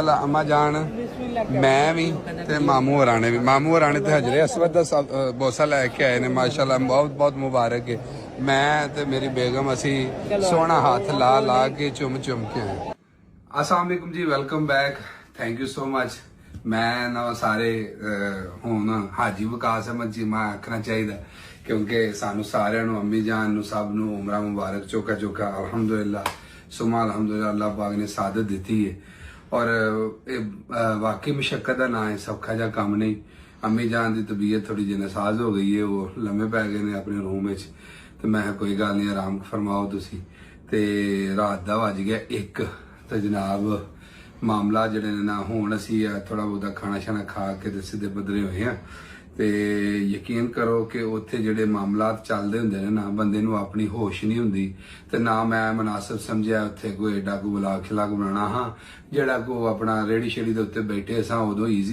अम्मा जान मैं भी ते मामू होरां ने भी मामू होरां ने ते हजरे असवद दा बोसा लैके आए ने माशाल्लाह बहुत बहुत मुबारक है। मैं ते मेरी बेगम असी सोना हाथ ला ला के चुम चुम के आए। अस्सलाम वालेकुम जी, welcome back, thank you so much. मैं ना सारे हुण हाजी विकास अहमद जी मैं आखना चाहिए क्योंकि सानू सारिਆਂ ਨੂੰ अम्मी जान ਨੂੰ सब ਨੂੰ उमरा मुबारक चौका चौका अल्हम्दुलिल्लाह सुमा अल्हम्दुलिल्लाह अल्लाह पाक ने सादत दी है। और वाकई मुशक्कत का ना है, सौखा जा काम नहीं। अम्मी जान की तबीयत थोड़ी जी नासाज हो गई है, वो लम्बे पै गए ने अपने रूम में। तो मैं कोई गल नहीं, आराम फरमाओ तुसी। ते रात का वज गया 1 तो जनाब मामला जड़े ने ना हुण असी थोड़ा बहुत खाना शाना खा के ते सीधे बदले हुए हैं। ते यकीन करो कि उत्थे जेडे मामलात चलते होंदे ने ना बंदे नूं अपनी होश नहीं हुंदी। ते ना मैं मुनासिब समझिया उत्थे कोई एडा को बुला खिला बनाना। हाँ जेड़ा को अपना रेड़ी शेड़ी दे उत्ते बैठे असां उदों ईजी